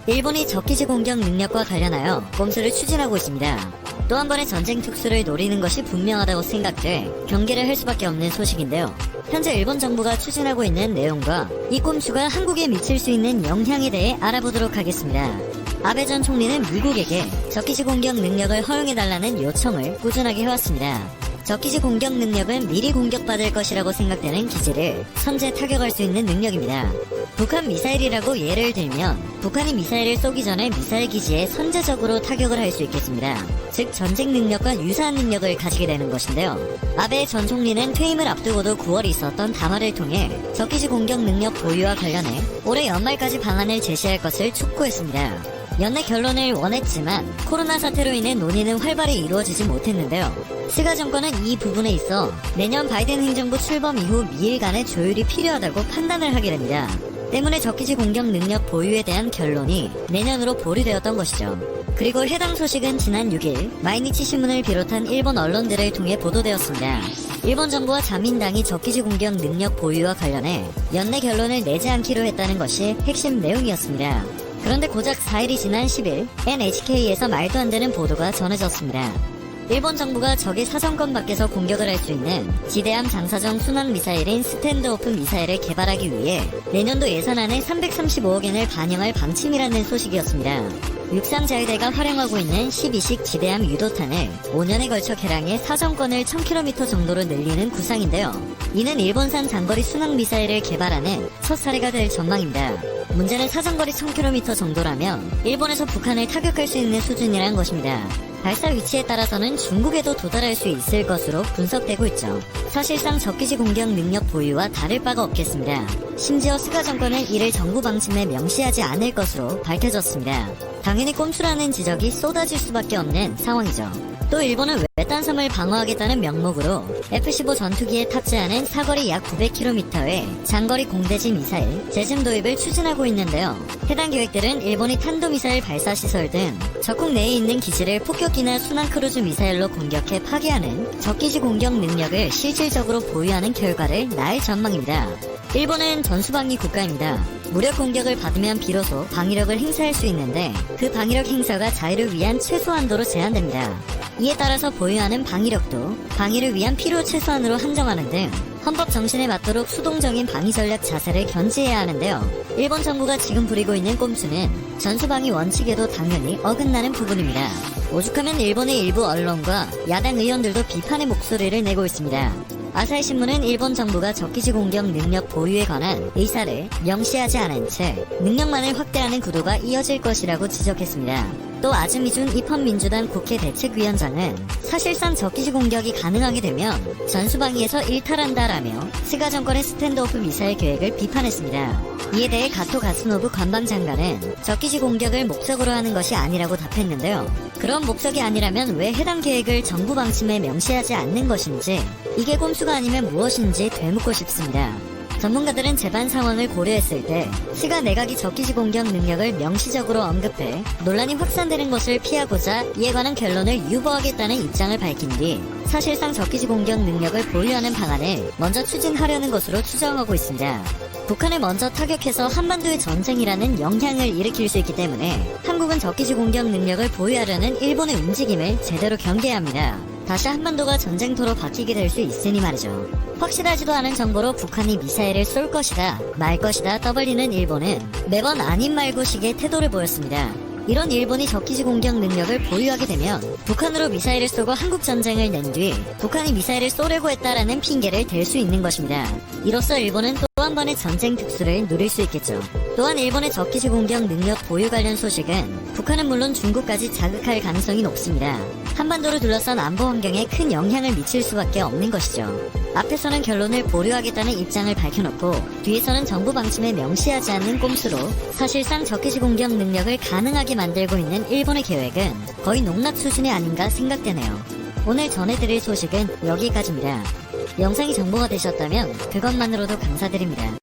일본이 적기지 공격 능력과 관련하여 꼼수를 추진하고 있습니다. 또 한 번의 전쟁 특수를 노리는 것이 분명하다고 생각돼 경계를 할 수밖에 없는 소식인데요. 현재 일본 정부가 추진하고 있는 내용과 이 꼼수가 한국에 미칠 수 있는 영향에 대해 알아보도록 하겠습니다. 아베 전 총리는 미국에게 적기지 공격 능력을 허용해달라는 요청을 꾸준하게 해왔습니다. 적기지 공격 능력은 미리 공격받을 것이라고 생각되는 기지를 선제 타격할 수 있는 능력입니다. 북한 미사일이라고 예를 들면 북한이 미사일을 쏘기 전에 미사일 기지에 선제적으로 타격을 할 수 있겠습니다. 즉 전쟁 능력과 유사한 능력을 가지게 되는 것인데요. 아베 전 총리는 퇴임을 앞두고도 9월에 있었던 담화를 통해 적기지 공격 능력 보유와 관련해 올해 연말까지 방안을 제시할 것을 촉구했습니다. 연내 결론을 원했지만 코로나 사태로 인해 논의는 활발히 이루어지지 못했는데요. 스가 정권은 이 부분에 있어 내년 바이든 행정부 출범 이후 미일 간의 조율이 필요하다고 판단을 하게 됩니다. 때문에 적기지 공격 능력 보유에 대한 결론이 내년으로 보류되었던 것이죠. 그리고 해당 소식은 지난 6일 마이니치 신문을 비롯한 일본 언론들을 통해 보도되었습니다. 일본 정부와 자민당이 적기지 공격 능력 보유와 관련해 연내 결론을 내지 않기로 했다는 것이 핵심 내용이었습니다. 그런데 고작 4일이 지난 10일 NHK에서 말도 안 되는 보도가 전해졌습니다. 일본 정부가 적의 사정권 밖에서 공격을 할 수 있는 지대함 장사정 순항 미사일인 스탠드오프 미사일을 개발하기 위해 내년도 예산안에 335억엔을 반영할 방침이라는 소식이었습니다. 육상자위대가 활용하고 있는 12식 지대함 유도탄을 5년에 걸쳐 개량해 사정권을 1000km 정도로 늘리는 구상인데요. 이는 일본산 장거리 순항 미사일을 개발하는 첫 사례가 될 전망입니다. 문제는 사정거리 1000km 정도라면 일본에서 북한을 타격할 수 있는 수준이라는 것입니다. 발사 위치에 따라서는 중국에도 도달할 수 있을 것으로 분석되고 있죠. 사실상 적기지 공격 능력 보유와 다를 바가 없겠습니다. 심지어 스가 정권은 이를 정부 방침에 명시하지 않을 것으로 밝혀졌습니다. 당연히 꼼수라는 지적이 쏟아질 수밖에 없는 상황이죠. 또 일본은 외딴 섬을 방어하겠다는 명목으로 F-15 전투기에 탑재하는 사거리 약 900km의 장거리 공대지 미사일 제즘 도입을 추진하고 있는데요. 해당 계획들은 일본이 탄도미사일 발사시설 등 적국 내에 있는 기지를 폭격기나 순항 크루즈 미사일로 공격해 파괴하는 적기지 공격 능력을 실질적으로 보유하는 결과를 낳을 전망입니다. 일본은 전수방위 국가입니다. 무력 공격을 받으면 비로소 방위력을 행사할 수 있는데 그 방위력 행사가 자유를 위한 최소한도로 제한됩니다. 이에 따라서 보유하는 방위력도 방위를 위한 필요 최소한으로 한정하는 등 헌법 정신에 맞도록 수동적인 방위 전략 자세를 견지해야 하는데요. 일본 정부가 지금 부리고 있는 꼼수는 전수방위 원칙에도 당연히 어긋나는 부분입니다. 오죽하면 일본의 일부 언론과 야당 의원들도 비판의 목소리를 내고 있습니다. 아사히 신문은 일본 정부가 적기지 공격 능력 보유에 관한 의사를 명시하지 않은 채 능력만을 확대하는 구도가 이어질 것이라고 지적했습니다. 또 아즈미준 입헌민주당 국회 대책위원장은 사실상 적기지 공격이 가능하게 되면 전수방위에서 일탈한다라며 스가 정권의 스탠드오프 미사일 계획을 비판했습니다. 이에 대해 가토 가스노부 관방장관은 적기지 공격을 목적으로 하는 것이 아니라고 답했는데요. 그런 목적이 아니라면 왜 해당 계획을 정부 방침에 명시하지 않는 것인지, 이게 꼼수가 아니면 무엇인지 되묻고 싶습니다. 전문가들은 재반 상황을 고려했을 때 스가 내각이 적기지 공격 능력을 명시적으로 언급해 논란이 확산되는 것을 피하고자 이에 관한 결론을 유보하겠다는 입장을 밝힌 뒤 사실상 적기지 공격 능력을 보유하는 방안을 먼저 추진하려는 것으로 추정하고 있습니다. 북한을 먼저 타격해서 한반도의 전쟁이라는 영향을 일으킬 수 있기 때문에 한국은 적기지 공격 능력을 보유하려는 일본의 움직임을 제대로 경계해야 합니다. 다시 한반도가 전쟁터로 바뀌게 될 수 있으니 말이죠. 확실하지도 않은 정보로 북한이 미사일을 쏠 것이다, 말 것이다 떠벌리는 일본은 매번 아닌 말고식의 태도를 보였습니다. 이런 일본이 적기지 공격 능력을 보유하게 되면 북한으로 미사일을 쏘고 한국 전쟁을 낸 뒤 북한이 미사일을 쏘려고 했다라는 핑계를 댈 수 있는 것입니다. 이로써 일본은 또 한 번의 전쟁 특수를 누릴 수 있겠죠. 또한 일본의 적기지 공격 능력 보유 관련 소식은 북한은 물론 중국까지 자극할 가능성이 높습니다. 한반도를 둘러싼 안보 환경에 큰 영향을 미칠 수밖에 없는 것이죠. 앞에서는 결론을 보류하겠다는 입장을 밝혀놓고 뒤에서는 정부 방침에 명시하지 않는 꼼수로 사실상 적기지 공격 능력을 가능하게 만들고 있는 일본의 계획은 거의 농락 수준이 아닌가 생각되네요. 오늘 전해드릴 소식은 여기까지입니다. 영상이 정보가 되셨다면 그것만으로도 감사드립니다.